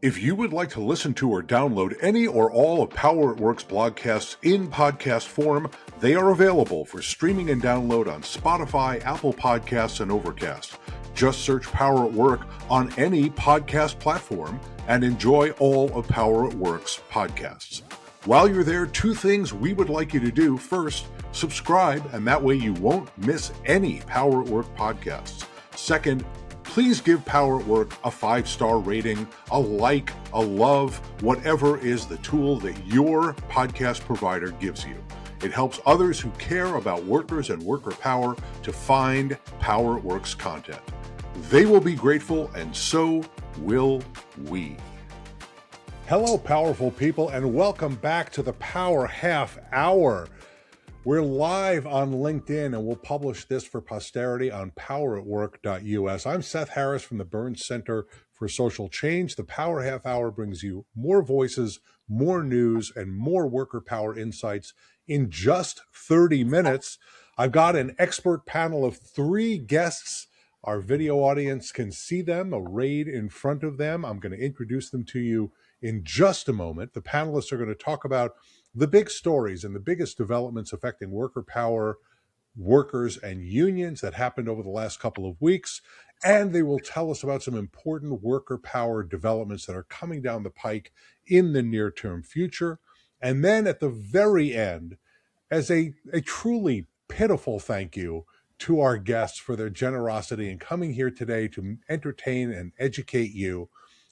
If you would like to listen to or download any or all of Power at Work's blogcasts in podcast form, they are available for streaming and download on Spotify, Apple Podcasts, and Overcast. Just search Power at Work on any podcast platform and enjoy all of Power at Work's podcasts. While you're there, two things we would like you to do. First, subscribe, and that way you won't miss any Power at Work podcasts. Second, please give Power at Work a 5-star rating, a like, a love, whatever is the tool that your podcast provider gives you. It helps others who care about workers and worker power to find Power at Work's content. They will be grateful, and so will we. Hello, powerful people, and welcome back to the Power Half Hour. We're live on LinkedIn, and we'll publish this for posterity on poweratwork.us. I'm Seth Harris from the Burns Center for Social Change. The Power Half Hour brings you more voices, more news, and more worker power insights in just 30 minutes. I've got an expert panel of 3 guests. Our video audience can see them arrayed in front of them. I'm going to introduce them to you in just a moment. The panelists are going to talk about the big stories and the biggest developments affecting worker power, workers, and unions that happened over the last couple of weeks. And they will tell us about some important worker power developments that are coming down the pike in the near-term future. And then at the very end, as a truly pitiful thank you to our guests for their generosity in coming here today to entertain and educate you,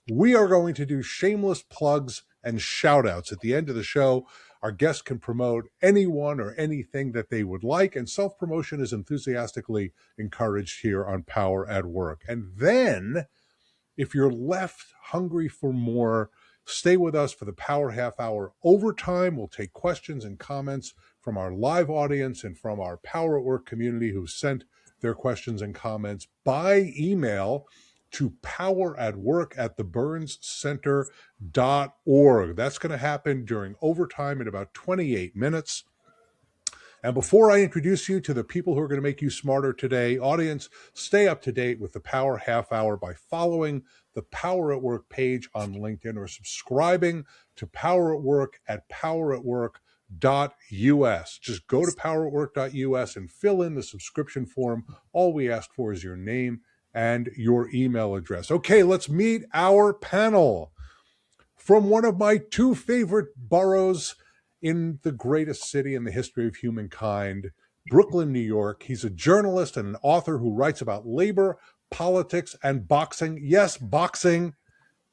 we are going to do shameless plugs and shout outs. At the end of the show, our guests can promote anyone or anything that they would like, and self-promotion is enthusiastically encouraged here on Power at Work. And then, if you're left hungry for more, stay with us for the Power Half Hour overtime. We'll take questions and comments from our live audience and from our Power at Work community who sent their questions and comments by email to poweratwork@theburnscenter.org. That's going to happen during overtime in about 28 minutes. And before I introduce you to the people who are going to make you smarter today, audience, stay up to date with the Power Half Hour by following the Power at Work page on LinkedIn or subscribing to Power at Work at poweratwork.us. Just go to poweratwork.us and fill in the subscription form. All we ask for is your name and your email address. Okay, let's meet our panel. From one of my 2 favorite boroughs in the greatest city in the history of humankind, Brooklyn, New York. He's a journalist and an author who writes about labor, politics, and boxing. Yes, boxing.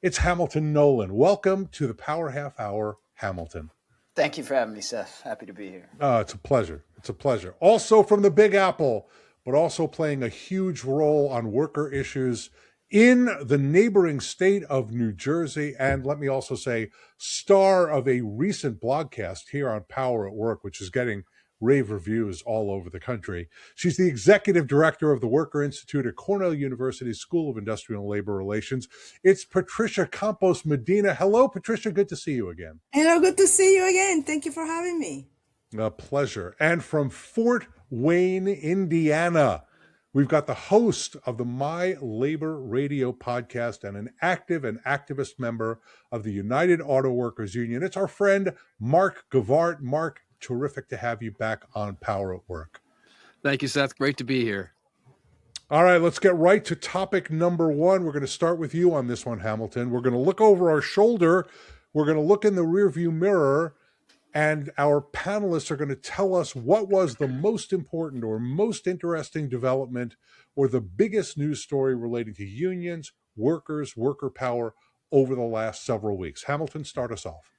It's Hamilton Nolan. Welcome to the Power Half Hour, Hamilton. Thank you for having me, Seth. Happy to be here. It's a pleasure. It's a pleasure. Also from the Big Apple, but also playing a huge role on worker issues in the neighboring state of New Jersey. And let me also say, star of a recent blogcast here on Power at Work, which is getting rave reviews all over the country. She's the executive director of the Worker Institute at Cornell University School of Industrial and Labor Relations. It's Patricia Campos-Medina. Hello, Patricia. Good to see you again. Hello, good to see you again. Thank you for having me. A pleasure. And from Fort Wayne, Indiana, we've got the host of the My Labor Radio podcast and an active and activist member of the United Auto Workers Union. It's our friend, Mark Gevaart. Mark, terrific to have you back on Power at Work. Thank you, Seth. Great to be here. All right, let's get right to topic number 1. We're going to start with you on this one, Hamilton. We're going to look over our shoulder. We're going to look in the rearview mirror. And our panelists are going to tell us what was the most important or most interesting development or the biggest news story relating to unions, workers, worker power over the last several weeks. Hamilton, start us off.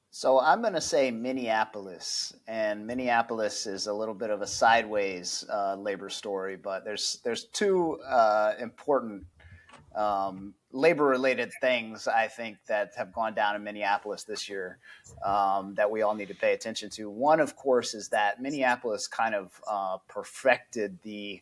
So I'm going to say Minneapolis, and Minneapolis is a little bit of a sideways labor story, but there's 2 important labor-related things, I think, that have gone down in Minneapolis this year that we all need to pay attention to. One, of course, is that Minneapolis kind of perfected the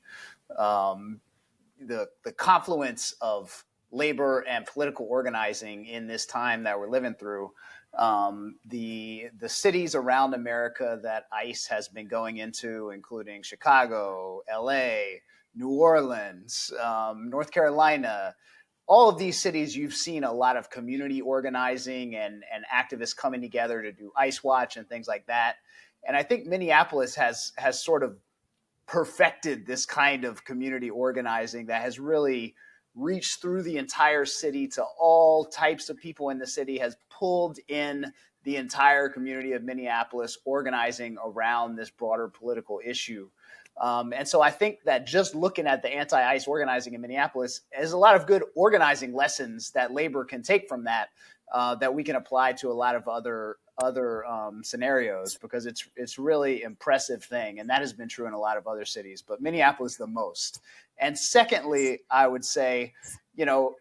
confluence of labor and political organizing in this time that we're living through. The cities around America that ICE has been going into, including Chicago, LA, New Orleans, North Carolina, all of these cities, you've seen a lot of community organizing and activists coming together to do Ice Watch and things like that. And I think Minneapolis has sort of perfected this kind of community organizing that has really reached through the entire city to all types of people in the city, has pulled in the entire community of Minneapolis organizing around this broader political issue. And so I think that just looking at the anti-ICE organizing in Minneapolis is a lot of good organizing lessons that labor can take from that, that we can apply to a lot of other scenarios, because it's really impressive thing. And that has been true in a lot of other cities, but Minneapolis the most. And secondly, I would say,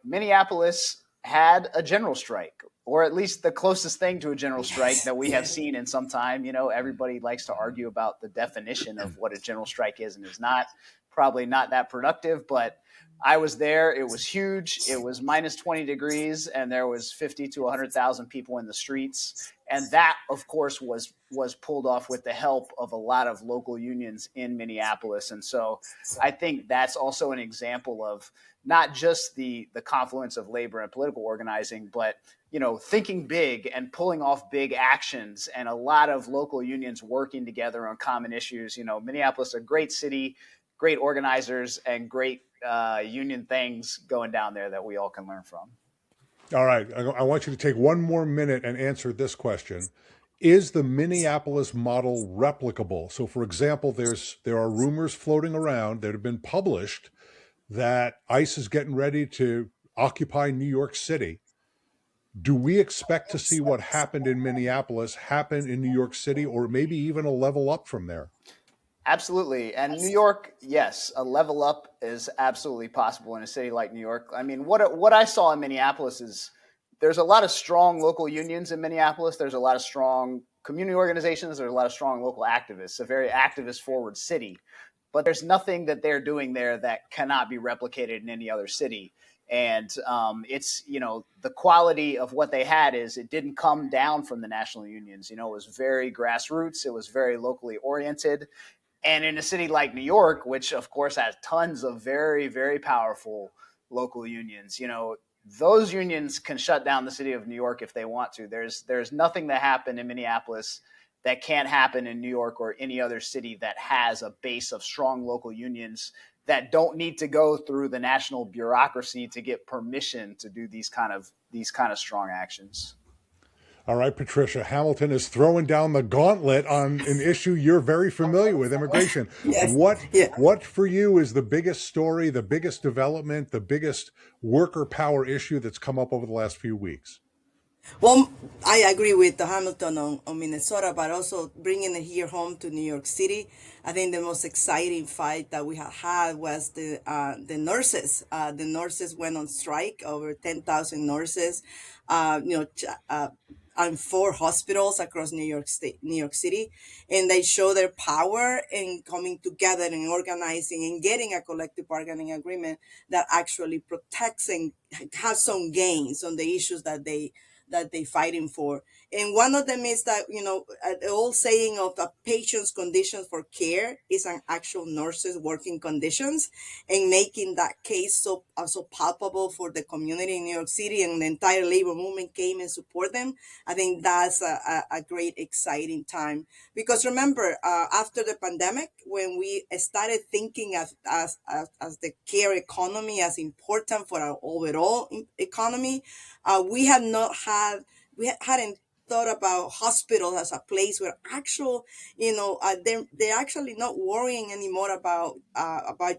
Minneapolis had a general strike, or at least the closest thing to a general strike that we have seen in some time. Everybody likes to argue about the definition of what a general strike is and is not. Probably not that productive, but I was there. It was huge. It was minus 20 degrees, and there was 50 to 100,000 people in the streets. And that, of course, was pulled off with the help of a lot of local unions in Minneapolis. And so I think that's also an example of not just the confluence of labor and political organizing, but thinking big and pulling off big actions, and a lot of local unions working together on common issues. Minneapolis, a great city, great organizers, and great union things going down there that we all can learn from. All right. I want you to take one more minute and answer this question. Is the Minneapolis model replicable? So, for example, there are rumors floating around that have been published that ICE is getting ready to occupy New York City. Do we expect to see what happened in Minneapolis happen in New York City, or maybe even a level up from there? Absolutely. And New York, yes, a level up is absolutely possible in a city like New York. I mean, what I saw in Minneapolis is there's a lot of strong local unions in Minneapolis. There's a lot of strong community organizations. There's a lot of strong local activists, a very activist forward city. But there's nothing that they're doing there that cannot be replicated in any other city. And it's, the quality of what they had is it didn't come down from the national unions. It was very grassroots. It was very locally oriented. And in a city like New York, which of course has tons of very, very powerful local unions, those unions can shut down the city of New York if they want to. There's nothing that happened in Minneapolis that can't happen in New York or any other city that has a base of strong local unions that don't need to go through the national bureaucracy to get permission to do these kind of strong actions. All right, Patricia, Hamilton is throwing down the gauntlet on an issue you're very familiar with, immigration. Yes. What for you is the biggest story, the biggest development, the biggest worker power issue that's come up over the last few weeks? Well, I agree with Hamilton on Minnesota, but also bringing it here home to New York City. I think the most exciting fight that we have had was the nurses. The nurses went on strike, over 10,000 nurses, on 4 hospitals across New York City, and they show their power in coming together and organizing and getting a collective bargaining agreement that actually protects and has some gains on the issues that they fighting for. And one of them is that, the old saying of a patient's conditions for care is an actual nurse's working conditions, and making that case so palpable for the community in New York City, and the entire labor movement came and support them. I think that's a great, exciting time. Because remember, after the pandemic, when we started thinking as the care economy as important for our overall economy, we hadn't thought about hospitals as a place where actual, they're actually not worrying anymore about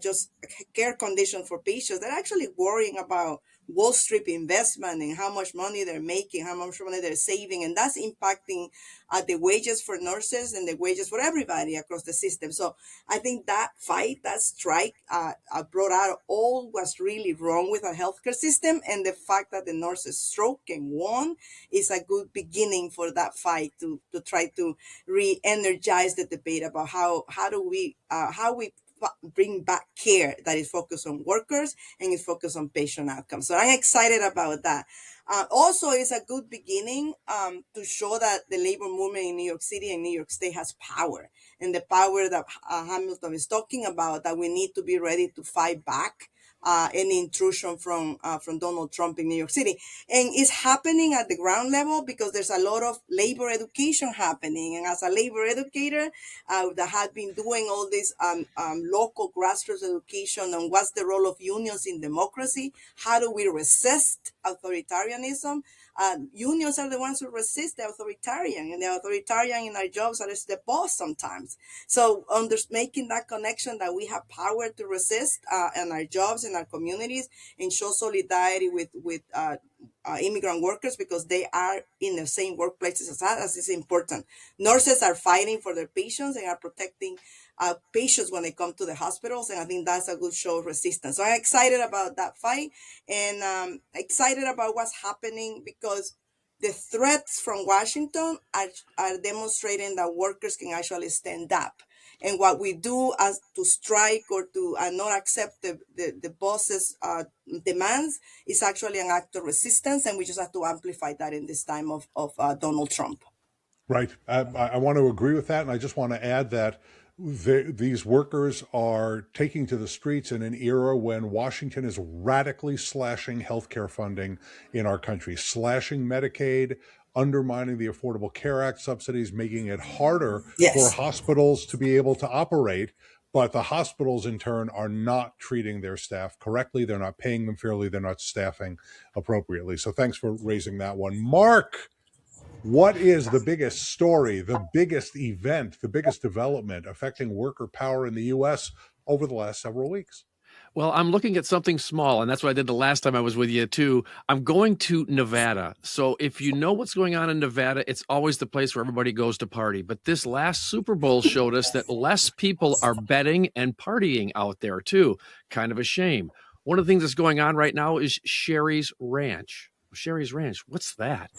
just care conditions for patients. They're actually worrying about Wall Street investment and how much money they're making, how much money they're saving, and that's impacting the wages for nurses and the wages for everybody across the system. So I think that fight, that strike, brought out all what's really wrong with our healthcare system, and the fact that the nurses struck and won is a good beginning for that fight to try to re-energize the debate about how we bring back care that is focused on workers and is focused on patient outcomes. So I'm excited about that. Also, it's a good beginning to show that the labor movement in New York City and New York State has power, and the power that Hamilton is talking about, that we need to be ready to fight back any intrusion from Donald Trump in New York City. And it's happening at the ground level because there's a lot of labor education happening. And as a labor educator that had been doing all this local grassroots education on what's the role of unions in democracy, how do we resist authoritarianism? Unions are the ones who resist the authoritarian, and the authoritarian in our jobs are the boss sometimes. So making that connection that we have power to resist in our jobs, in our communities, and show solidarity with immigrant workers because they are in the same workplaces as us is important. Nurses are fighting for their patients and are protecting patients when they come to the hospitals, and I think that's a good show of resistance. So I'm excited about that fight, and excited about what's happening because the threats from Washington are demonstrating that workers can actually stand up. And what we do as to strike or to not accept the boss's demands is actually an act of resistance, and we just have to amplify that in this time of Donald Trump. Right. I want to agree with that, and I just want to add that these workers are taking to the streets in an era when Washington is radically slashing healthcare funding in our country, slashing Medicaid, undermining the Affordable Care Act subsidies, making it harder for hospitals to be able to operate. But the hospitals, in turn, are not treating their staff correctly. They're not paying them fairly. They're not staffing appropriately. So thanks for raising that one. Mark, what is the biggest story, the biggest event, the biggest development affecting worker power in the U.S. over the last several weeks? Well, I'm looking at something small, and that's what I did the last time I was with you, too. I'm going to Nevada. So if you know what's going on in Nevada, it's always the place where everybody goes to party. But this last Super Bowl showed us that less people are betting and partying out there, too. Kind of a shame. One of the things that's going on right now is Sherry's Ranch. Sherry's Ranch, what's that?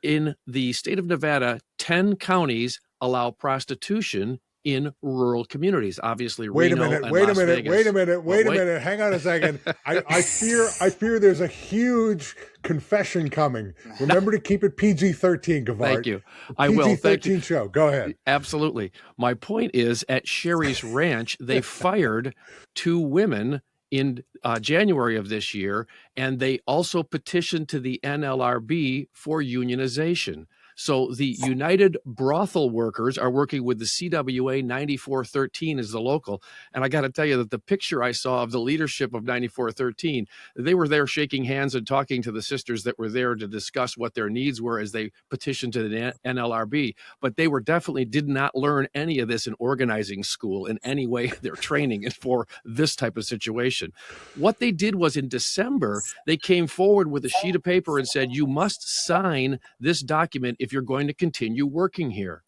In the state of Nevada, 10 counties allow prostitution in rural communities. Obviously, wait a Reno minute, and wait Las a minute, Vegas. wait a minute, wait a minute. Hang on a second. I fear there's a huge confession coming. Remember to keep it PG-13, Gevaart. Thank you. I will. PG-13 show. Go ahead. Absolutely. My point is, at Sherry's Ranch, they fired 2 women in January of this year, and they also petitioned to the NLRB for unionization. So the United Brothel Workers are working with the CWA 9413 as the local. And I got to tell you that the picture I saw of the leadership of 9413, they were there shaking hands and talking to the sisters that were there to discuss what their needs were as they petitioned to the NLRB. But they were definitely did not learn any of this in organizing school in any way. Their training is for this type of situation. What they did was in December, they came forward with a sheet of paper and said, you must sign this document if you're going to continue working here.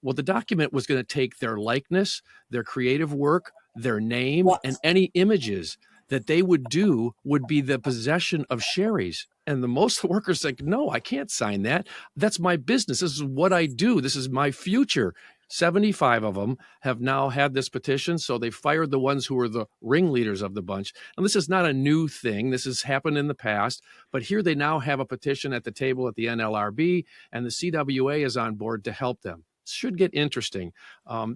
Well, the document was going to take their likeness, their creative work, their name, and any images that they would do would be the possession of Sherry's. And the most workers said, no, I can't sign that. That's my business. This is what I do. This is my future. 75 of them have now had this petition, so they fired the ones who were the ringleaders of the bunch. And this is not a new thing. This has happened in the past, but here they now have a petition at the table at the NLRB, and the CWA is on board to help them. Should get interesting.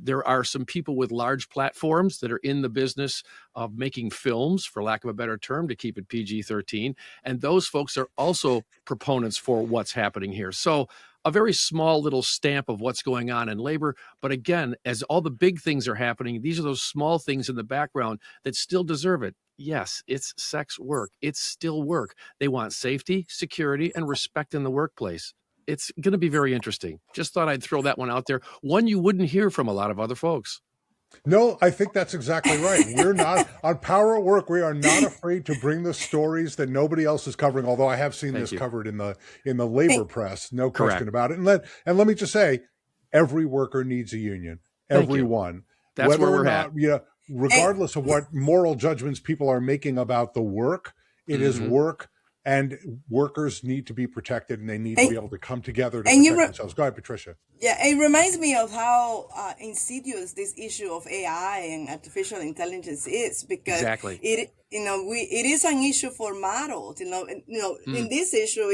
There are some people with large platforms that are in the business of making films, for lack of a better term, to keep it PG-13. And those folks are also proponents for what's happening here. So a very small little stamp of what's going on in labor. But again, as all the big things are happening, these are those small things in the background that still deserve it. Yes, it's sex work. It's still work. They want safety, security, and respect in the workplace. It's going to be very interesting. Just thought I'd throw that one out there. One you wouldn't hear from a lot of other folks. No, I think that's exactly right. We're not on Power at Work. We are not afraid to bring the stories that nobody else is covering. Although I have seen this covered in the labor press, no question about it. And let me just say, every worker needs a union. Everyone. That's whether where we're or not, at. Regardless of what moral judgments people are making about the work, it is work. And workers need to be protected, and they need to be able to come together to protect themselves. Go ahead, Patricia. Yeah, it reminds me of how insidious this issue of AI and artificial intelligence is, because it is an issue for models. In this issue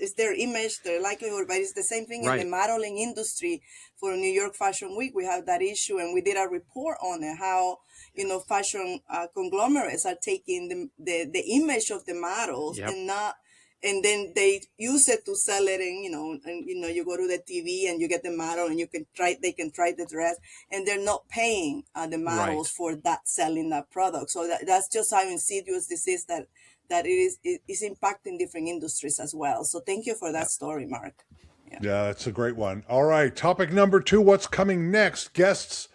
it's their image, their likelihood, but it's the same thing in the modeling industry. For New York Fashion Week, we have that issue, and we did a report on it, how fashion conglomerates are taking the image of the models and then they use it to sell it, and you go to the TV and you get the model and they can try the dress, and they're not paying the models for that, selling that product. So that's just how insidious this is, that it is impacting different industries as well. So thank you for that story, Mark. Yeah, that's a great one. All right, topic number 2, what's coming next? Guests,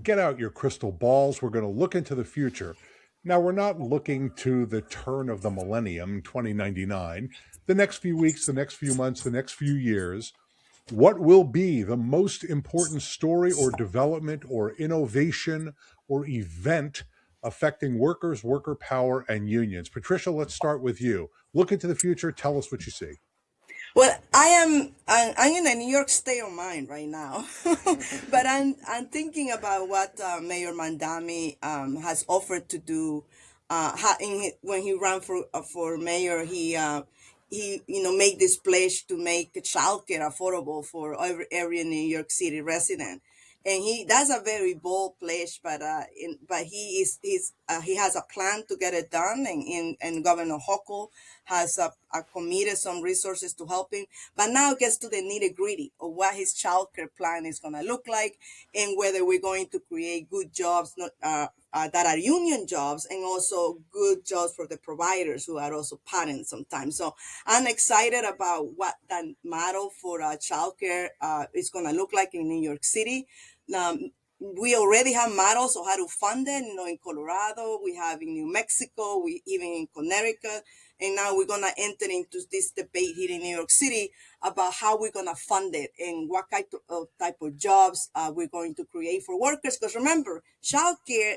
get out your crystal balls. We're going to look into the future. Now, we're not looking to the turn of the millennium, 2099, the next few weeks, the next few months, the next few years. What will be the most important story or development or innovation or event affecting workers, worker power, and unions? Patricia, let's start with you. Look into the future. Tell us what you see. Well, I'm in a New York state of mind right now, but I'm thinking about what Mayor Mandami has offered to do. When he ran for mayor, he made this pledge to make childcare affordable for every New York City resident. And that's a very bold pledge, but he has a plan to get it done, and Governor Hochul has committed some resources to help him. But now it gets to the nitty gritty of what his childcare plan is going to look like, and whether we're going to create good jobs that are union jobs, and also good jobs for the providers who are also parents sometimes. So I'm excited about what that model for childcare is going to look like in New York City. We already have models of how to fund it. In Colorado, we have in New Mexico, we even in Connecticut, and now we're gonna enter into this debate here in New York City about how we're gonna fund it and what type of jobs we're going to create for workers. Because remember, childcare.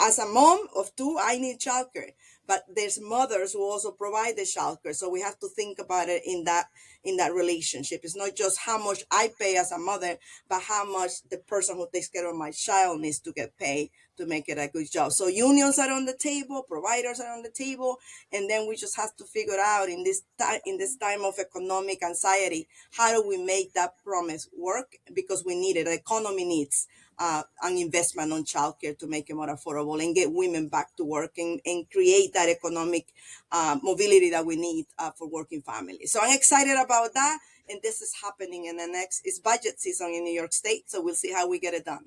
As a mom of 2, I need childcare, but there's mothers who also provide the childcare. So we have to think about it in that relationship. It's not just how much I pay as a mother, but how much the person who takes care of my child needs to get paid to make it a good job. So unions are on the table, providers are on the table, and then we just have to figure out in this time of economic anxiety, how do we make that promise work? Because we need it. The economy needs an investment on childcare to make it more affordable and get women back to work and create that economic mobility that we need for working families. So I'm excited about that. And this is happening in it's budget season in New York State. So we'll see how we get it done.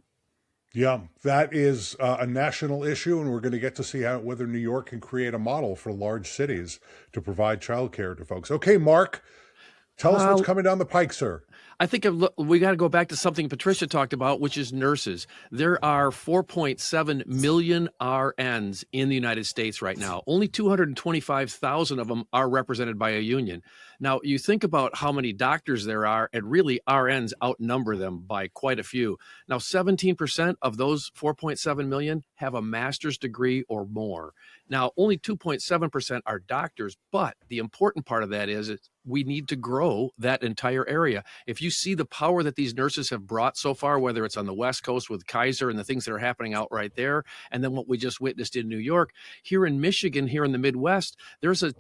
Yeah, that is a national issue, and we're going to get to see whether New York can create a model for large cities to provide childcare to folks. Okay, Mark, tell us what's coming down the pike, sir. I think we got to go back to something Patricia talked about, which is nurses. There are 4.7 million RNs in the United States right now. Only 225,000 of them are represented by a union. Now, you think about how many doctors there are, and really RNs outnumber them by quite a few. Now, 17% of those 4.7 million have a master's degree or more. Now, only 2.7% are doctors, but the important part of that is we need to grow that entire area. If you see the power that these nurses have brought so far, whether it's on the West Coast with Kaiser and the things that are happening out right there, and then what we just witnessed in New York, here in Michigan, here in the Midwest, there's a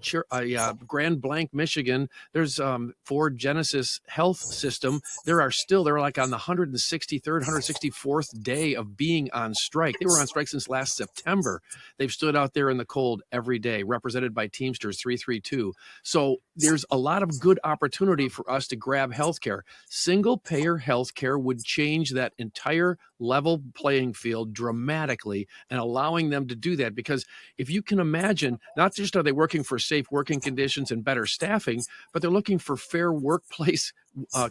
Grand Blanc, Michigan. There's Ford Genesis Health System. They're like on the 163rd, 164th day of being on strike. They were on strike since last September. They've stood out there in the cold every day, represented by Teamsters 332. So there's a lot of good opportunity for us to grab healthcare. Single payer healthcare would change that entire level playing field dramatically, and allowing them to do that. Because if you can imagine, not just are they working for safe working conditions and better staffing, but they're looking for fair workplace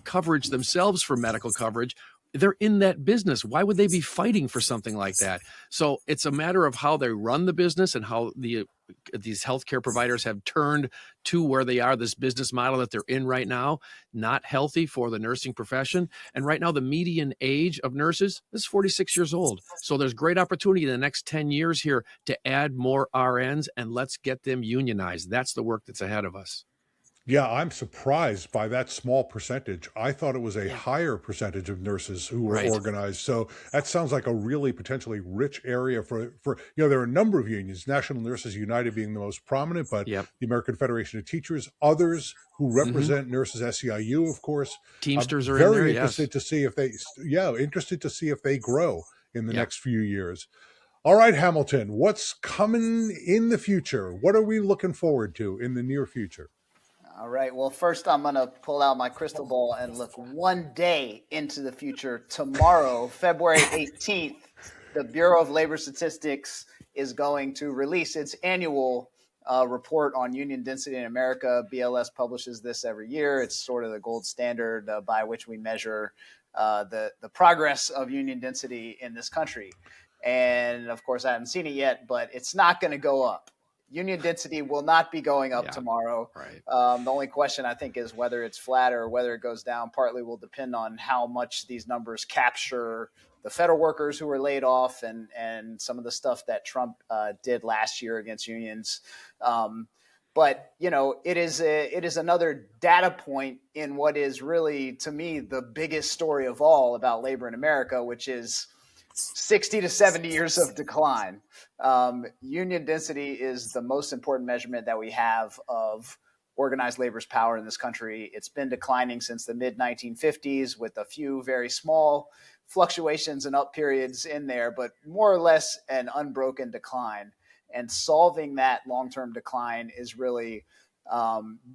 coverage themselves for medical coverage. They're in that business. Why would they be fighting for something like that? So it's a matter of how they run the business and how these healthcare providers have turned to where they are, this business model that they're in right now, not healthy for the nursing profession. And right now, the median age of nurses is 46 years old. So there's great opportunity in the next 10 years here to add more RNs, and let's get them unionized. That's the work that's ahead of us. Yeah, I'm surprised by that small percentage. I thought it was a higher percentage of nurses who were organized. So that sounds like a really potentially rich area for there are a number of unions, National Nurses United being the most prominent, but the American Federation of Teachers, others who represent nurses, SEIU, of course. Teamsters are very interested to see if they grow in the next few years. All right, Hamilton, what's coming in the future? What are we looking forward to in the near future? All right. Well, first I'm going to pull out my crystal ball and look one day into the future. Tomorrow, February 18th, the Bureau of Labor Statistics is going to release its annual report on union density in America. BLS publishes this every year. It's sort of the gold standard by which we measure the progress of union density in this country. And of course, I haven't seen it yet, but it's not going to go up. Union density will not be going up tomorrow. Right. The only question, I think, is whether it's flat or whether it goes down. Partly will depend on how much these numbers capture the federal workers who were laid off and some of the stuff that Trump did last year against unions. But, you know, it is another data point in what is really, to me, the biggest story of all about labor in America, which is 60 to 70 years of decline. Union density is the most important measurement that we have of organized labor's power in this country. It's been declining since the mid-1950s with a few very small fluctuations and up periods in there, but more or less an unbroken decline. And solving that long-term decline is really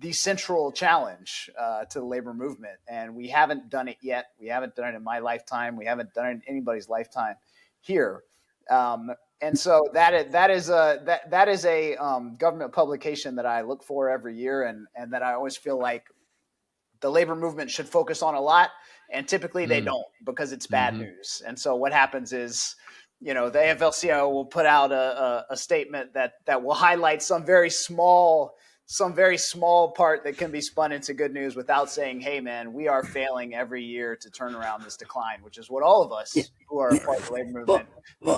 the central challenge to the labor movement. And we haven't done it yet. We haven't done it in my lifetime. We haven't done it in anybody's lifetime here. And so that is a government publication that I look for every year and that I always feel like the labor movement should focus on a lot. And typically they don't, because it's bad news. And so what happens is, you know, the AFL-CIO will put out a statement that will highlight some very small part that can be spun into good news without saying, hey, man, we are failing every year to turn around this decline, which is what all of us who are a part of the labor movement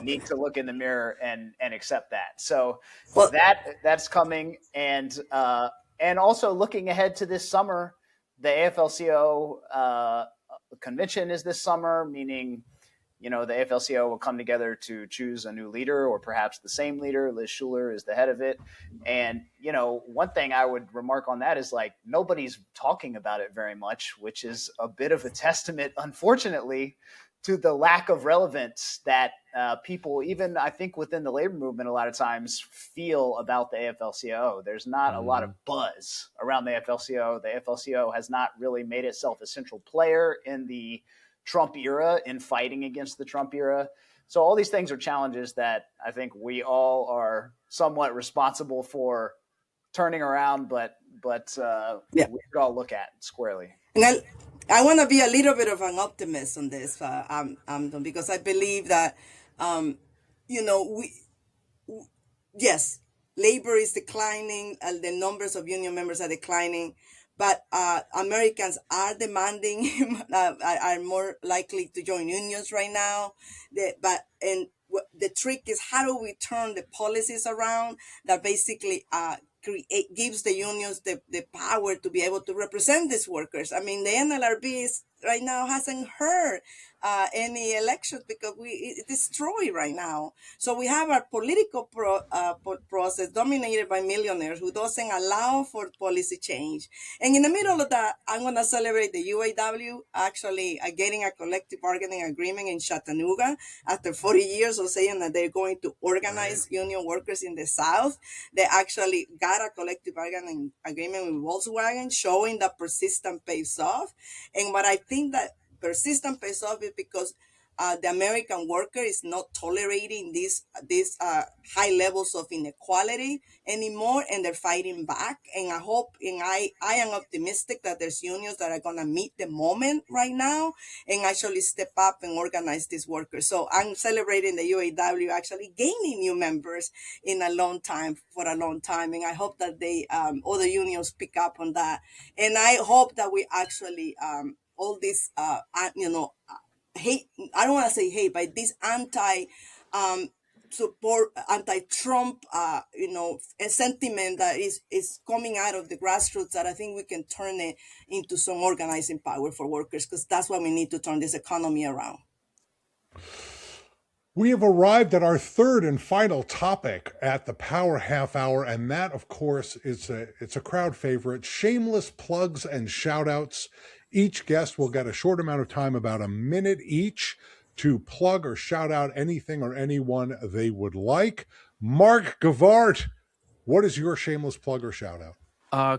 need to look in the mirror and accept that. So that's coming. And also looking ahead to this summer, the AFL-CIO convention is this summer, meaning, you know, the AFL-CIO will come together to choose a new leader or perhaps the same leader. Liz Schuler is the head of it. And, you know, one thing I would remark on that is like nobody's talking about it very much, which is a bit of a testament, unfortunately, to the lack of relevance that people, even I think within the labor movement, a lot of times feel about the AFL-CIO. There's not a lot of buzz around the AFL-CIO. The AFL-CIO has not really made itself a central player in the Trump era, in fighting against the Trump era. So all these things are challenges that I think we all are somewhat responsible for turning around, but we should all look at squarely. And I want to be a little bit of an optimist on this, because I believe that, you know, yes, labor is declining, the numbers of union members are declining, but Americans are demanding, are more likely to join unions right now. The trick is, how do we turn the policies around that basically gives the unions the power to be able to represent these workers? I mean, the NLRB right now hasn't heard any elections because it's destroyed right now. So we have a political process dominated by millionaires who doesn't allow for policy change. And in the middle of that, I'm going to celebrate the UAW actually getting a collective bargaining agreement in Chattanooga after 40 years of saying that they're going to organize union workers in the South. They actually got a collective bargaining agreement with Volkswagen, showing that persistence pays off. And what I think that persistence pays off is because the American worker is not tolerating these high levels of inequality anymore, and they're fighting back. And I hope, and I am optimistic that there's unions that are going to meet the moment right now and actually step up and organize these workers. So I'm celebrating the UAW actually gaining new members for a long time. And I hope that other unions pick up on that. And I hope that we actually, all this, hate, I don't want to say hate, but this anti-Trump, sentiment that is coming out of the grassroots, that I think we can turn it into some organizing power for workers, because that's what we need to turn this economy around. We have arrived at our third and final topic at the Power Half Hour, and that, of course, it's a crowd favorite: shameless plugs and shout-outs. Each guest will get a short amount of time, about a minute each, to plug or shout out anything or anyone they would like. Mark Gevaart, what is your shameless plug or shout out?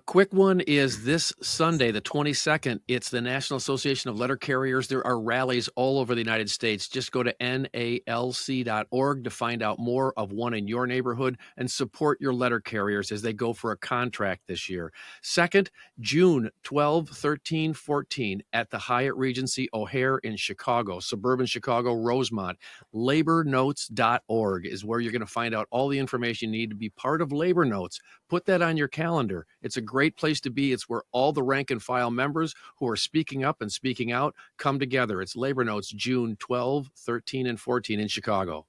Quick one is this Sunday, the 22nd. It's the National Association of Letter Carriers. There are rallies all over the United States. Just go to nalc.org to find out more of one in your neighborhood and support your letter carriers as they go for a contract this year. Second, June 12, 13, 14 at the Hyatt Regency O'Hare in Chicago, suburban Chicago, Rosemont. Labornotes.org is where you're going to find out all the information you need to be part of Labor Notes. Put that on your calendar. It's a great place to be. It's where all the rank and file members who are speaking up and speaking out come together. It's Labor Notes, June 12, 13, and 14 in Chicago.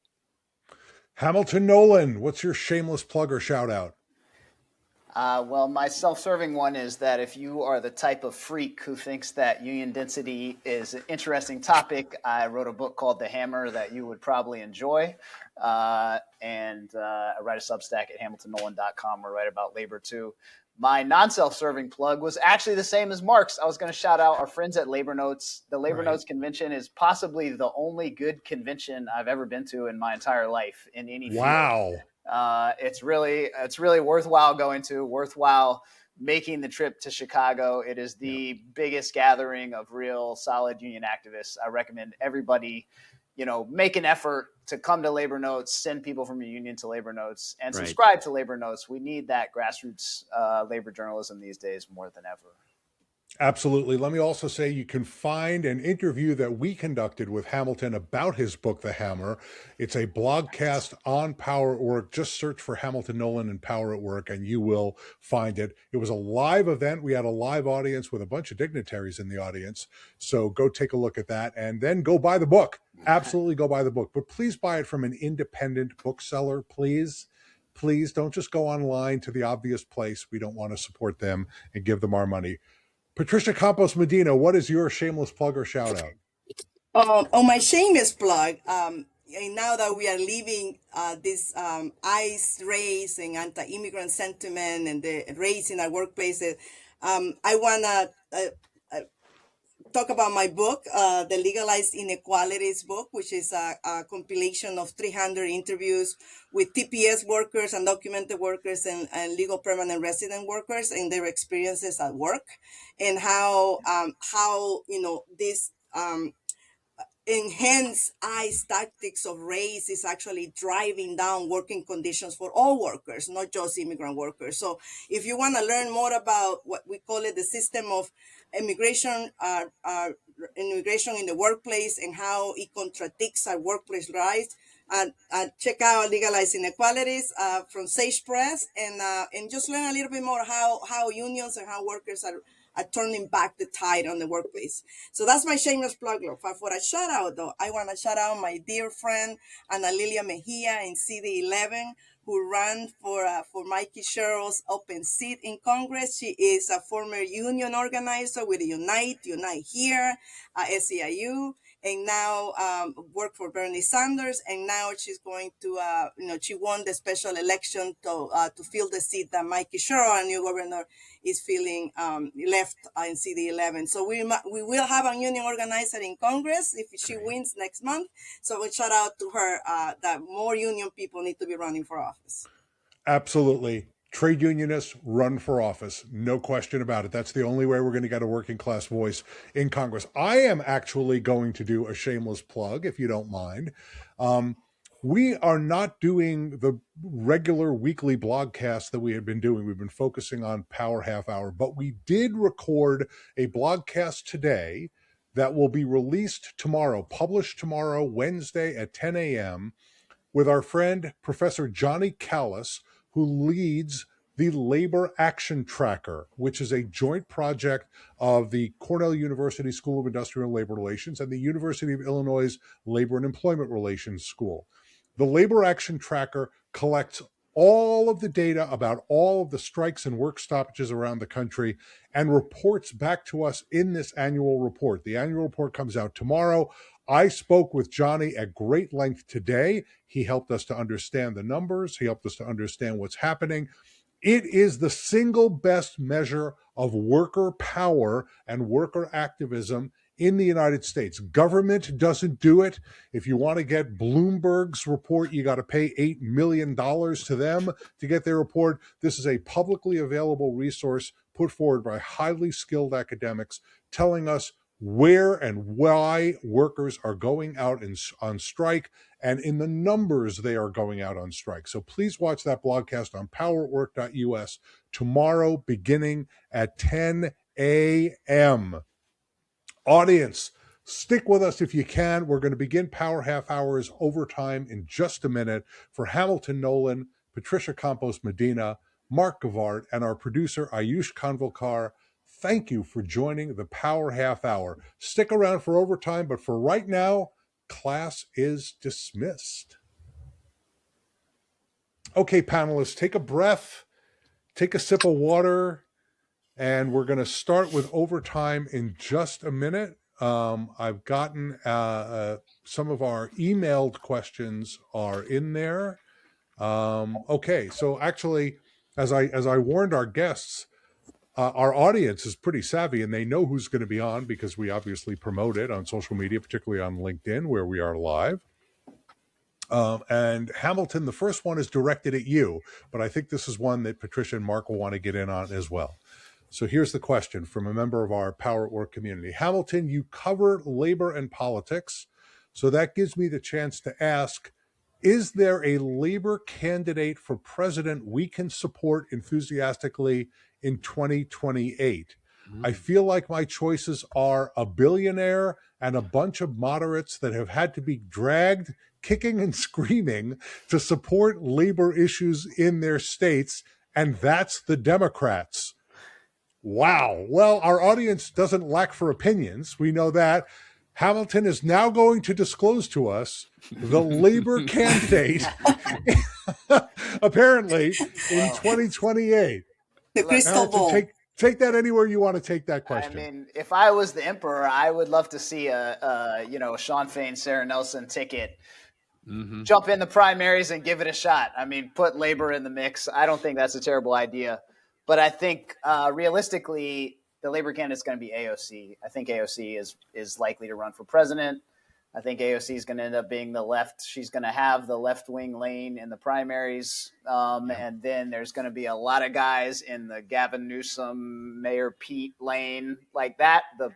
Hamilton Nolan, what's your shameless plug or shout out? Well, my self-serving one is that if you are the type of freak who thinks that union density is an interesting topic, I wrote a book called The Hammer that you would probably enjoy. And I write a Substack at hamiltonnolan.com. I write about labor too. My non-self-serving plug was actually the same as Mark's. I was going to shout out our friends at Labor Notes. The Labor Notes convention is possibly the only good convention I've ever been to in my entire life in any field. Wow. It's really worthwhile going to, worthwhile making the trip to Chicago. It is the biggest gathering of real solid union activists. I recommend everybody, make an effort to come to Labor Notes, send people from your union to Labor Notes, and subscribe to Labor Notes. We need that grassroots labor journalism these days more than ever. Absolutely. Let me also say you can find an interview that we conducted with Hamilton about his book, The Hammer. It's a blogcast on Power at Work. Just search for Hamilton Nolan and Power at Work and you will find it. It was a live event. We had a live audience with a bunch of dignitaries in the audience. So go take a look at that and then go buy the book. Absolutely go buy the book. But please buy it from an independent bookseller, please. Please don't just go online to the obvious place. We don't want to support them and give them our money. Patricia Campos-Medina, what is your shameless plug or shout out? On my shameless plug, and now that we are leaving this ICE race and anti-immigrant sentiment and the race in our workplaces, I want to talk about my book, the Legalized Inequalities book, which is a compilation of 300 interviews with TPS workers, undocumented workers, and legal permanent resident workers and their experiences at work, and how this enhanced ICE tactics of race is actually driving down working conditions for all workers, not just immigrant workers. So if you want to learn more about what we call it, the system of immigration in the workplace and how it contradicts our workplace rights, check out Legalized Inequalities from Sage Press, and just learn a little bit more how unions and how workers are turning back the tide on the workplace. So that's my shameless plug. For a shout out, though, I want to shout out my dear friend Ana Lilia Mejia in CD11, who ran for Mikey Sherrill's open seat in Congress. She is a former union organizer with Unite Here, SEIU, and now worked for Bernie Sanders. And now she's going to, she won the special election to fill the seat that Mikey Sherrill, our new governor, is feeling left in CD11. So we will have a union organizer in Congress if she wins next month. So we shout out to her that more union people need to be running for office. Absolutely. Trade unionists run for office. No question about it. That's the only way we're going to get a working class voice in Congress. I am actually going to do a shameless plug, if you don't mind. We are not doing the regular weekly blogcast that we had been doing. We've been focusing on Power Half Hour, but we did record a blogcast today that will be released tomorrow, published tomorrow, Wednesday at 10 a.m. with our friend, Professor Johnny Callis, who leads the Labor Action Tracker, which is a joint project of the Cornell University School of Industrial and Labor Relations and the University of Illinois Labor and Employment Relations School. The Labor Action Tracker collects all of the data about all of the strikes and work stoppages around the country and reports back to us in this annual report. The annual report comes out tomorrow. I spoke with Johnny at great length today. He helped us to understand the numbers. He helped us to understand what's happening. It is the single best measure of worker power and worker activism in the United States. Government doesn't do it. If you want to get Bloomberg's report, you got to pay $8 million to them to get their report. This is a publicly available resource put forward by highly skilled academics telling us where and why workers are going out on strike and in the numbers they are going out on strike. So please watch that blogcast on poweratwork.us tomorrow beginning at 10 a.m. Audience, stick with us if you can. We're going to begin Power Half Hours overtime in just a minute. For Hamilton Nolan, Patricia Campos-Medina, Mark Gevaart, and our producer Ayush Kanvilkar, thank you for joining the Power Half Hour. Stick around for overtime, but for right now, class is dismissed. Okay, panelists, take a breath, take a sip of water, and we're going to start with overtime in just a minute. I've gotten some of our emailed questions are in there. Okay, so actually, as I warned our guests, our audience is pretty savvy and they know who's going to be on because we obviously promote it on social media, particularly on LinkedIn where we are live. And Hamilton, the first one is directed at you, but I think this is one that Patricia and Mark will want to get in on as well. So here's the question from a member of our Power at Work community. Hamilton, you cover labor and politics, so that gives me the chance to ask, is there a labor candidate for president we can support enthusiastically in 2028? I feel like my choices are a billionaire and a bunch of moderates that have had to be dragged kicking and screaming to support labor issues in their states, and that's the Democrats. Wow. Well, our audience doesn't lack for opinions. We know that. Hamilton is now going to disclose to us the labor candidate, apparently, in 2028. The crystal ball. Take that anywhere you want to take that question. I mean, if I was the emperor, I would love to see a Sean Fain, Sarah Nelson ticket. Mm-hmm. Jump in the primaries and give it a shot. I mean, put labor in the mix. I don't think that's a terrible idea. But I think realistically, the labor candidate is going to be AOC. I think AOC is likely to run for president. I think AOC is going to end up being the left. She's going to have the left-wing lane in the primaries. And then there's going to be a lot of guys in the Gavin Newsom, Mayor Pete lane like that. The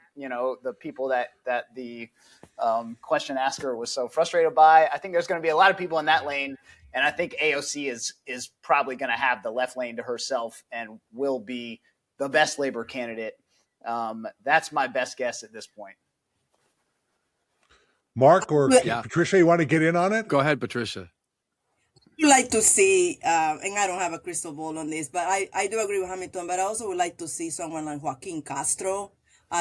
people that the question asker was so frustrated by. I think there's going to be a lot of people in that lane. And I think AOC is probably going to have the left lane to herself and will be the best labor candidate. That's my best guess at this point. Mark or Patricia, you want to get in on it? Go ahead, Patricia. I'd like to see, and I don't have a crystal ball on this, but I do agree with Hamilton, but I also would like to see someone like Joaquin Castro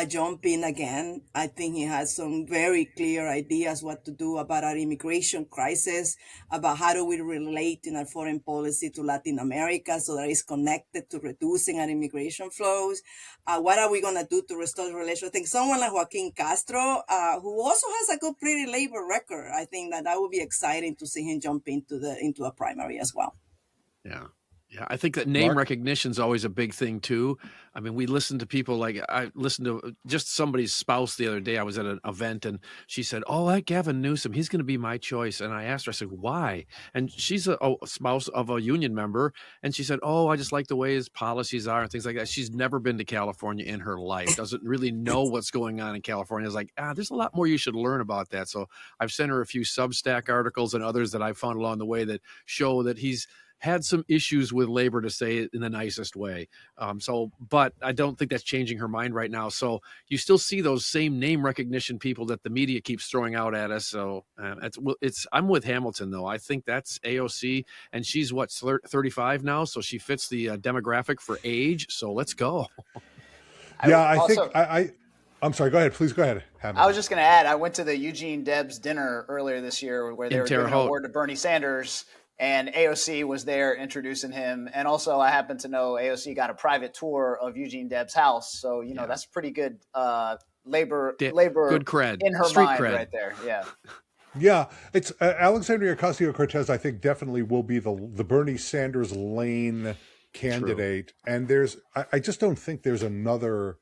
jump in again. I think he has some very clear ideas what to do about our immigration crisis, about how do we relate in our foreign policy to Latin America so that it's connected to reducing our immigration flows. What are we going to do to restore the relationship? I think someone like Joaquin Castro, who also has a good pretty labor record, I think that would be exciting to see him jump into a primary as well. Yeah. Yeah, I think that name recognition is always a big thing too. I mean, we listen to people like I listened to just somebody's spouse the other day. I was at an event and she said, "Oh, that Gavin Newsom, he's going to be my choice." And I asked her, I said, "Why?" And she's a spouse of a union member, and she said, "Oh, I just like the way his policies are and things like that." She's never been to California in her life, doesn't really know what's going on in California. I was like, there's a lot more you should learn about that. So I've sent her a few Substack articles and others that I found along the way that show that he's had some issues with labor, to say it in the nicest way. But I don't think that's changing her mind right now. So you still see those same name recognition people that the media keeps throwing out at us. So I'm with Hamilton though. I think that's AOC, and she's 35 now, so she fits the demographic for age. So let's go. I'm sorry. Go ahead. Please go ahead. Hamilton. I was just going to add, I went to the Eugene Debs dinner earlier this year where they were giving an award to Bernie Sanders. And AOC was there introducing him. And also I happen to know AOC got a private tour of Eugene Debs' house. So, that's pretty good labor good cred. In her Street mind cred. right there. Yeah. Yeah, it's Alexandria Ocasio-Cortez, I think, definitely will be the Bernie Sanders lane candidate. True. And I just don't think there's another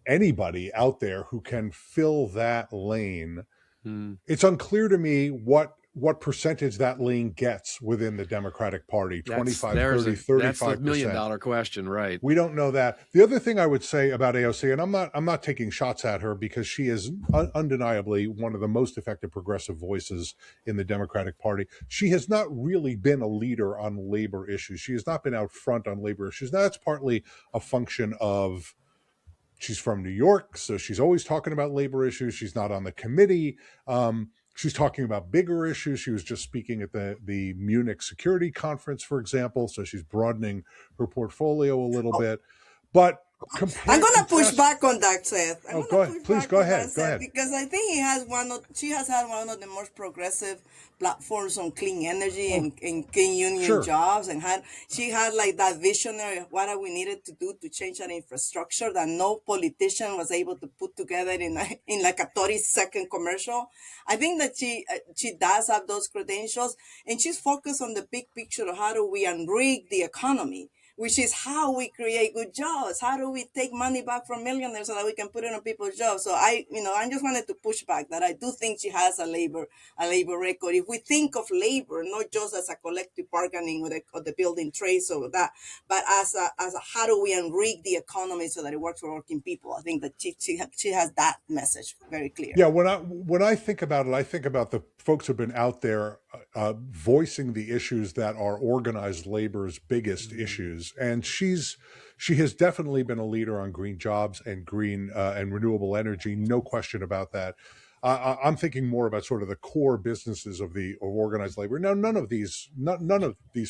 anybody out there who can fill that lane. Hmm. It's unclear to me what percentage that lane gets within the Democratic Party, 25, 30, 35%. That's the $1 million question, right? We don't know that. The other thing I would say about AOC, and I'm not taking shots at her because she is undeniably one of the most effective progressive voices in the Democratic Party. She has not really been a leader on labor issues. She has not been out front on labor issues. Now, that's partly a function of she's from New York, so she's always talking about labor issues. She's not on the committee. She's talking about bigger issues. She was just speaking at the Munich Security Conference, for example, so she's broadening her portfolio a little bit. But I'm gonna push back on that, Seth. Go ahead. Please go ahead. Go ahead. Because I think she has had one of the most progressive platforms on clean energy and clean union jobs, and she had like that visionary of what we needed to do to change that infrastructure that no politician was able to put together in like a 30-second commercial. I think that she does have those credentials, and she's focused on the big picture of how do we unrig the economy, which is how we create good jobs. How do we take money back from millionaires so that we can put it on people's jobs? So I just wanted to push back that I do think she has a labor record. If we think of labor not just as a collective bargaining or the building trades or that, but as a how do we unrig the economy so that it works for working people? I think that she has that message very clear. Yeah, when I think about it, I think about the folks who've been out there voicing the issues that are organized labor's biggest issues, and she has definitely been a leader on green jobs and green and renewable energy, no question about that. I'm thinking more about sort of the core businesses of organized labor. Now, none of these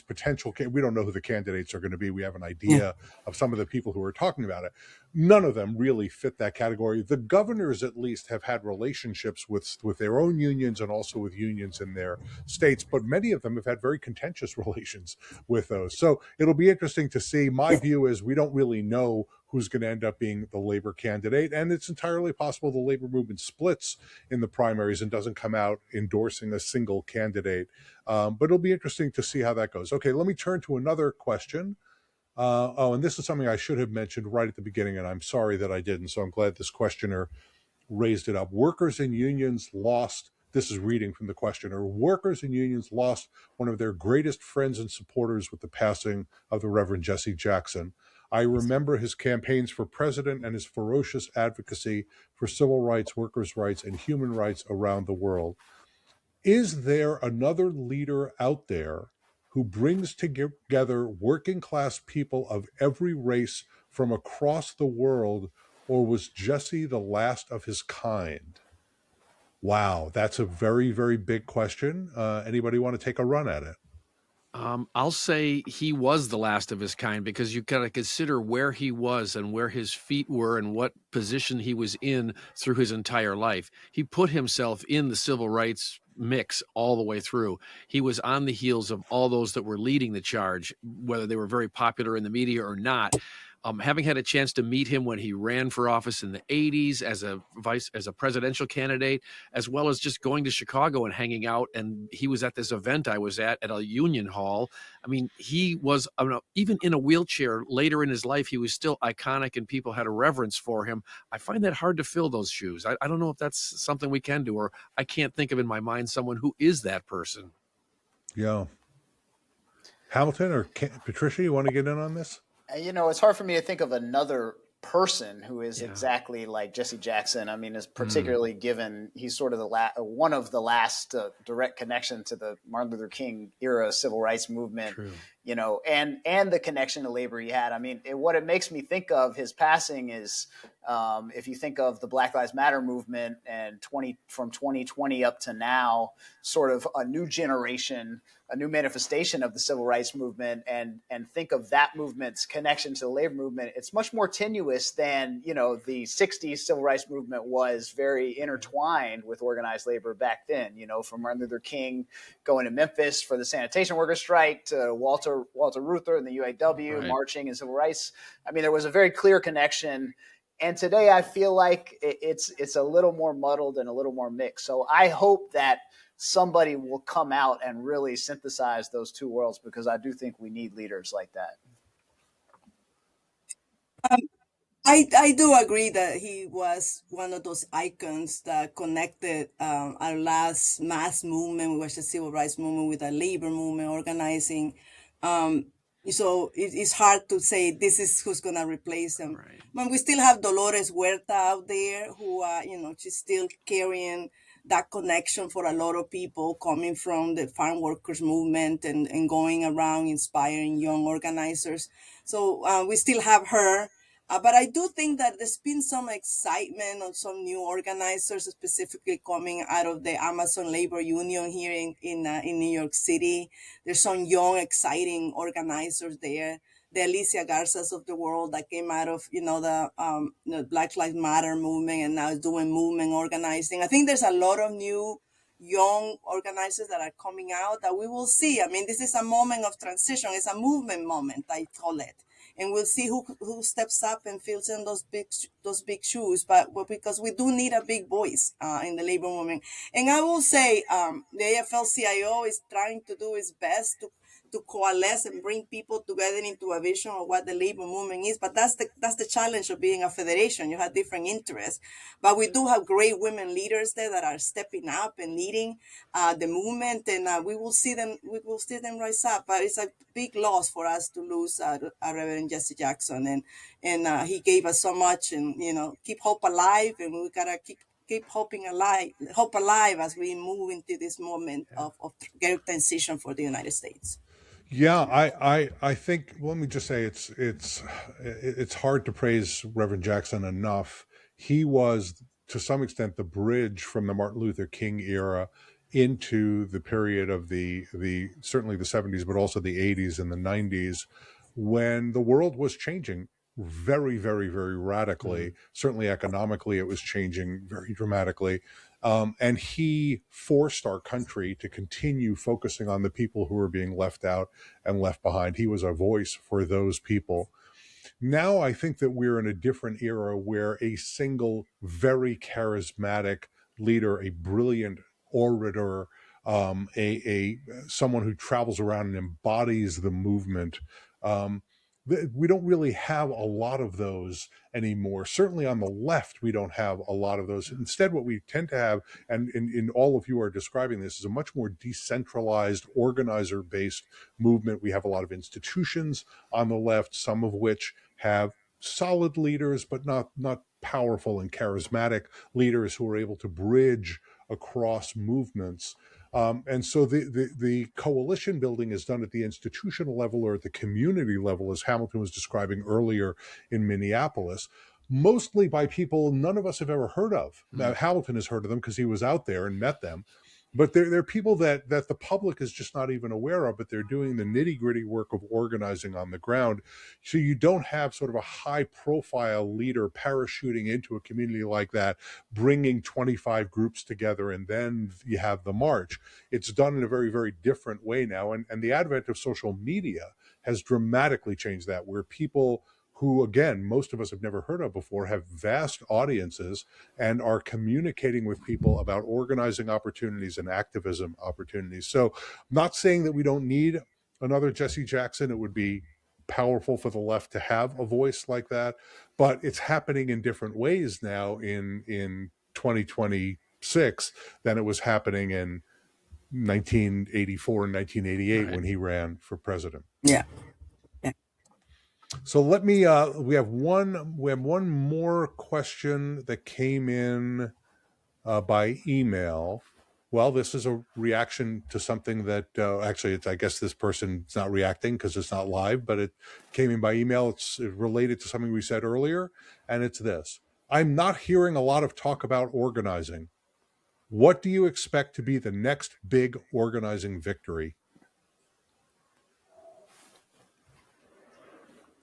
potential, we don't know who the candidates are going to be. We have an idea of some of the people who are talking about it. None of them really fit that category. The governors, at least, have had relationships with their own unions and also with unions in their states, but many of them have had very contentious relations with those. So it'll be interesting to see. My view is we don't really know who's going to end up being the labor candidate, and it's entirely possible the labor movement splits in the primaries and doesn't come out endorsing a single candidate. But it'll be interesting to see how that goes. Okay, let me turn to another question. And this is something I should have mentioned right at the beginning, and I'm sorry that I didn't, so I'm glad this questioner raised it up. Workers and unions lost, this is reading from the questioner, workers and unions lost one of their greatest friends and supporters with the passing of the Reverend Jesse Jackson. I remember his campaigns for president and his ferocious advocacy for civil rights, workers' rights, and human rights around the world. Is there another leader out there who brings together working class people of every race from across the world, or was Jesse the last of his kind? Wow, that's a very, very big question. Anybody want to take a run at it? I'll say he was the last of his kind, because you got to consider where he was and where his feet were and what position he was in through his entire life. He put himself in the civil rights mix all the way through. He was on the heels of all those that were leading the charge, whether they were very popular in the media or not. Having had a chance to meet him when he ran for office in the 80s as a presidential candidate, as well as just going to Chicago and hanging out. And he was at this event I was at a union hall. I mean, he was, even in a wheelchair later in his life, he was still iconic and people had a reverence for him. I find that hard to fill those shoes. I don't know if that's something we can do, or I can't think of in my mind someone who is that person. Yeah. Hamilton or Patricia, you want to get in on this? It's hard for me to think of another person who is exactly like Jesse Jackson. I mean, is particularly given he's sort of one of the last direct connection to the Martin Luther King era civil rights movement. True. And the connection to labor he had. I mean, what it makes me think of his passing is, if you think of the Black Lives Matter movement and from 2020 up to now, sort of a new generation, a new manifestation of the civil rights movement, and think of that movement's connection to the labor movement, it's much more tenuous than, the 60s civil rights movement was very intertwined with organized labor back then, from Martin Luther King going to Memphis for the sanitation workers strike to Walter Reuther and the UAW right. marching and civil rights. I mean, there was a very clear connection. And today I feel like it's a little more muddled and a little more mixed. So I hope that somebody will come out and really synthesize those two worlds, because I do think we need leaders like that. I do agree that he was one of those icons that connected our last mass movement, which was the civil rights movement, with the labor movement organizing. Um, so it's hard to say this is who's going to replace him. Right. But we still have Dolores Huerta out there who, she's still carrying that connection for a lot of people coming from the farm workers movement and going around inspiring young organizers. So we still have her. But I do think that there's been some excitement on some new organizers, specifically coming out of the Amazon Labor Union here in New York City. There's some young, exciting organizers there. The Alicia Garzas of the world that came out of the Black Lives Matter movement and now is doing movement organizing. I think there's a lot of new young organizers that are coming out that we will see. I mean, this is a moment of transition. It's a movement moment, I call it. And we'll see who steps up and fills in those big shoes. But because we do need a big voice in the labor movement. And I will say the AFL-CIO is trying to do its best to coalesce and bring people together into a vision of what the labor movement is. But that's the challenge of being a federation. You have different interests, but we do have great women leaders there that are stepping up and leading the movement, and we will see them rise up. But it's a big loss for us to lose Reverend Jesse Jackson, and he gave us so much, and keep hope alive, and we gotta keep hope alive as we move into this moment of great transition for the United States. Yeah, I think, let me just say it's hard to praise Reverend Jackson enough. He was, to some extent, the bridge from the Martin Luther King era into the period of the certainly the 70s, but also the 80s and the 90s, when the world was changing very, very, very radically. Certainly economically, it was changing very dramatically. And he forced our country to continue focusing on the people who were being left out and left behind. He was a voice for those people. Now I think that we're in a different era where a single, very charismatic leader, a brilliant orator, someone who travels around and embodies the movement, we don't really have a lot of those anymore. Certainly on the left, we don't have a lot of those. Instead, what we tend to have, and in all of you are describing this, is a much more decentralized, organizer-based movement. We have a lot of institutions on the left, some of which have solid leaders, but not powerful and charismatic leaders who are able to bridge across movements. And so the coalition building is done at the institutional level or at the community level, as Hamilton was describing earlier in Minneapolis, mostly by people none of us have ever heard of. Now, Hamilton has heard of them because he was out there and met them. But they're people that the public is just not even aware of, but they're doing the nitty-gritty work of organizing on the ground. So you don't have sort of a high-profile leader parachuting into a community like that, bringing 25 groups together, and then you have the march. It's done in a very, very different way now. And the advent of social media has dramatically changed that, where people who, again, most of us have never heard of before, have vast audiences and are communicating with people about organizing opportunities and activism opportunities. So I'm not saying that we don't need another Jesse Jackson. It would be powerful for the left to have a voice like that, but it's happening in different ways now in 2026 than it was happening in 1984 and 1988 when he ran for president. Yeah. So let me. We have one more question that came in by email. Well, this is a reaction to something that actually, I guess this person's not reacting because it's not live, but it came in by email. It's related to something we said earlier, and it's this: I'm not hearing a lot of talk about organizing. What do you expect to be the next big organizing victory?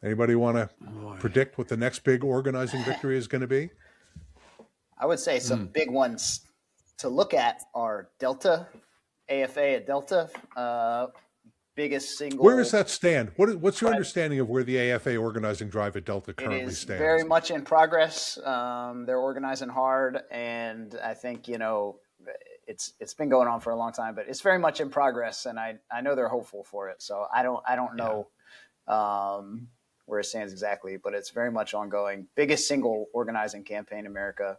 Anybody want to predict what the next big organizing victory is going to be? I would say some big ones to look at are Delta, AFA at Delta, biggest single. Where does that stand? What's your understanding of where the AFA organizing drive at Delta currently stands? Very much in progress. They're organizing hard, and I think it's been going on for a long time, but it's very much in progress, and I know they're hopeful for it. So I don't know. where it stands exactly, but it's very much ongoing. Biggest single organizing campaign in America.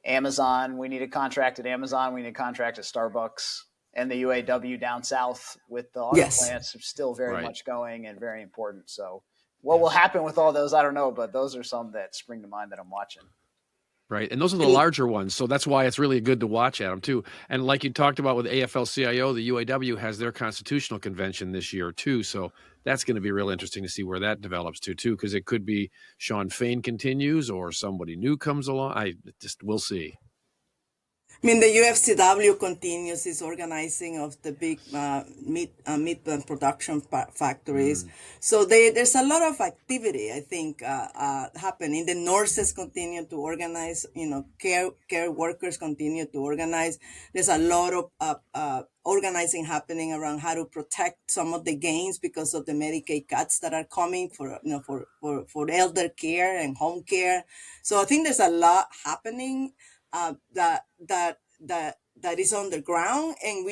Amazon, we need a contract at Amazon. We need a contract at Starbucks. And the UAW down south with the auto Yes. plants are still very Right. much going and very important. So what will happen with all those, I don't know, but those are some that spring to mind that I'm watching. Right. And those are the larger ones. So that's why it's really good to watch at them, too. And like you talked about with AFL-CIO, the UAW has their constitutional convention this year, too. So that's going to be real interesting to see where that develops to, too, because it could be Sean Fain continues or somebody new comes along. We'll see. I mean, the UFCW continues its organizing of the big meat production factories. So there's a lot of activity, I think, happening. The nurses continue to organize. Care workers continue to organize. There's a lot of organizing happening around how to protect some of the gains because of the Medicaid cuts that are coming for elder care and home care. So I think there's a lot happening. That is on the ground, and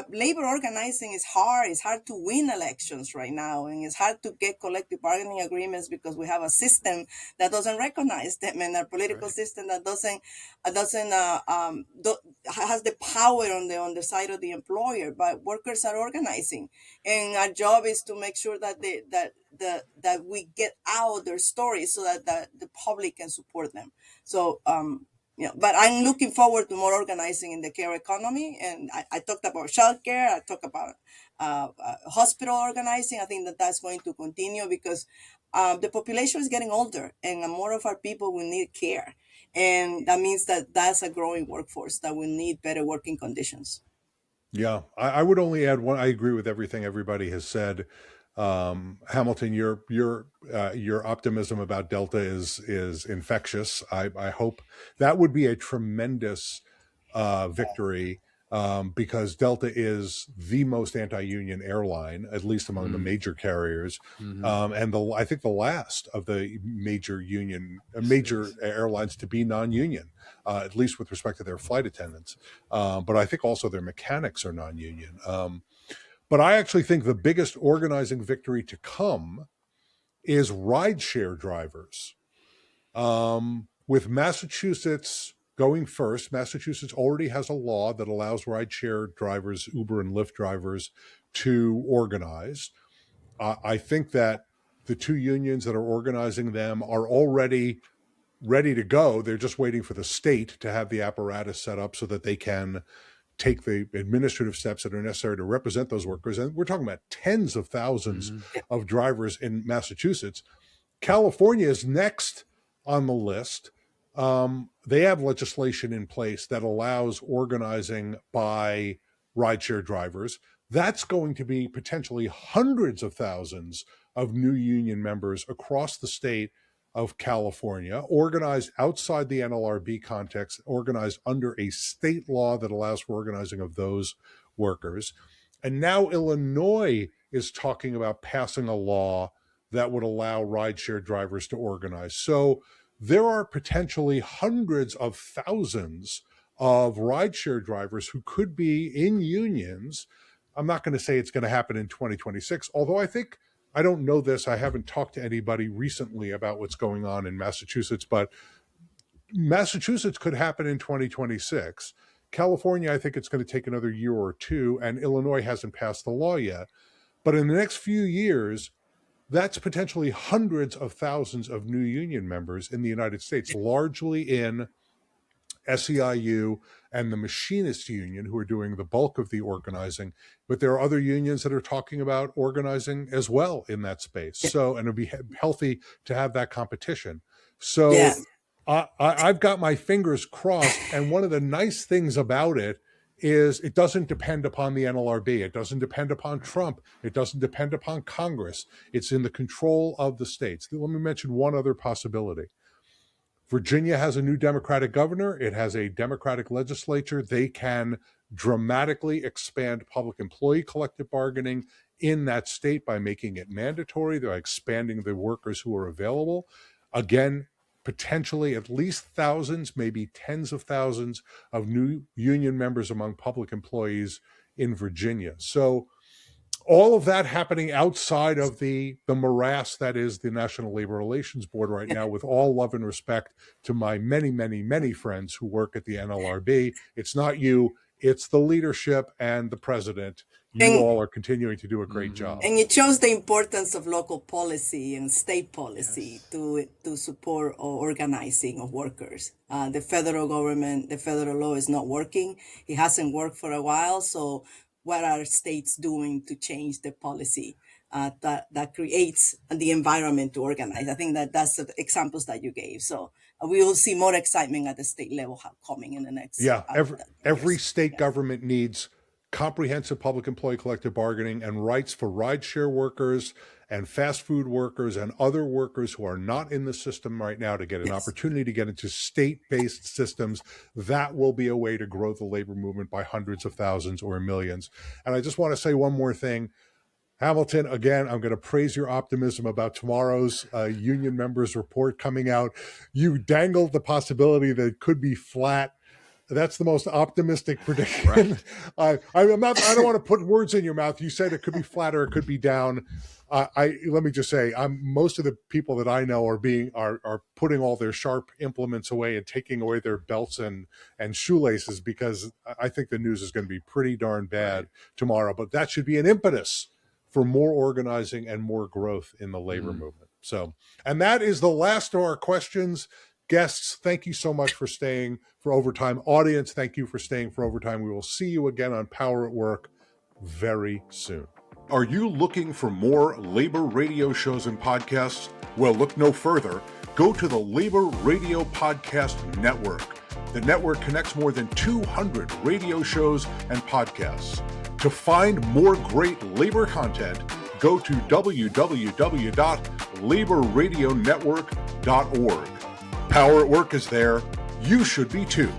labor organizing is hard. It's hard to win elections right now, and it's hard to get collective bargaining agreements because we have a system that doesn't recognize them, and a political system that has the power on the side of the employer. But workers are organizing, and our job is to make sure that that we get out their stories so that the public can support them. So. But I'm looking forward to more organizing in the care economy. And I talked about childcare. I talked about hospital organizing. I think that's going to continue because the population is getting older and more of our people will need care. And that means that's a growing workforce that will need better working conditions. Yeah, I would only add one. I agree with everything everybody has said. Hamilton, your optimism about Delta is infectious. I hope that would be a tremendous victory because Delta is the most anti-union airline, at least among the major carriers, and I think the last of the major airlines to be non-union, at least with respect to their flight attendants. But I think also their mechanics are non-union. But I actually think the biggest organizing victory to come is rideshare drivers. With Massachusetts going first, Massachusetts already has a law that allows rideshare drivers, Uber and Lyft drivers, to organize. I think that the two unions that are organizing them are already ready to go. They're just waiting for the state to have the apparatus set up so that they can take the administrative steps that are necessary to represent those workers. And we're talking about tens of thousands of drivers in Massachusetts. California is next on the list. They have legislation in place that allows organizing by rideshare drivers. That's going to be potentially hundreds of thousands of new union members across the state of California, organized outside the NLRB context, organized under a state law that allows for organizing of those workers. And now Illinois is talking about passing a law that would allow rideshare drivers to organize. So there are potentially hundreds of thousands of rideshare drivers who could be in unions. I'm not going to say it's going to happen in 2026, although I don't know this. I haven't talked to anybody recently about what's going on in Massachusetts, but Massachusetts could happen in 2026. California, I think it's going to take another year or two, and Illinois hasn't passed the law yet. But in the next few years, that's potentially hundreds of thousands of new union members in the United States, largely in SEIU and the Machinists Union, who are doing the bulk of the organizing. But there are other unions that are talking about organizing as well in that space. So, and it'd be healthy to have that competition. So I've got my fingers crossed. And one of the nice things about it is it doesn't depend upon the NLRB. It doesn't depend upon Trump. It doesn't depend upon Congress. It's in the control of the states. Let me mention one other possibility. Virginia has a new Democratic governor. It has a Democratic legislature. They can dramatically expand public employee collective bargaining in that state by making it mandatory. They're expanding the workers who are available. Again, potentially at least thousands, maybe tens of thousands of new union members among public employees in Virginia. So all of that happening outside of the morass that is the National Labor Relations Board right now, with all love and respect to my many, many, many friends who work at the NLRB. It's not you, it's the leadership and the president. You all are continuing to do a great job. And it shows the importance of local policy and state policy to support organizing of workers. The federal government, the federal law is not working. It hasn't worked for a while. So what are states doing to change the policy that creates the environment to organize? I think that's the examples that you gave. So we will see more excitement at the state level coming in the next. Every state government needs comprehensive public employee collective bargaining and rights for rideshare workers and fast food workers and other workers who are not in the system right now to get an opportunity to get into state-based systems. That will be a way to grow the labor movement by hundreds of thousands or millions. And I just want to say one more thing. Hamilton, again, I'm going to praise your optimism about tomorrow's union members report coming out. You dangled the possibility that it could be flat. That's the most optimistic prediction. Right. I don't want to put words in your mouth. You said it could be flat or it could be down. Let me just say, most of the people that I know are putting all their sharp implements away and taking away their belts and shoelaces, because I think the news is going to be pretty darn bad tomorrow. But that should be an impetus for more organizing and more growth in the labor movement. So, and that is the last of our questions. Guests, thank you so much for staying for overtime. Audience, thank you for staying for overtime. We will see you again on Power at Work very soon. Are you looking for more labor radio shows and podcasts? Well, look no further. Go to the Labor Radio Podcast Network. The network connects more than 200 radio shows and podcasts. To find more great labor content, go to www.laborradionetwork.org. Power at Work is there. You should be too.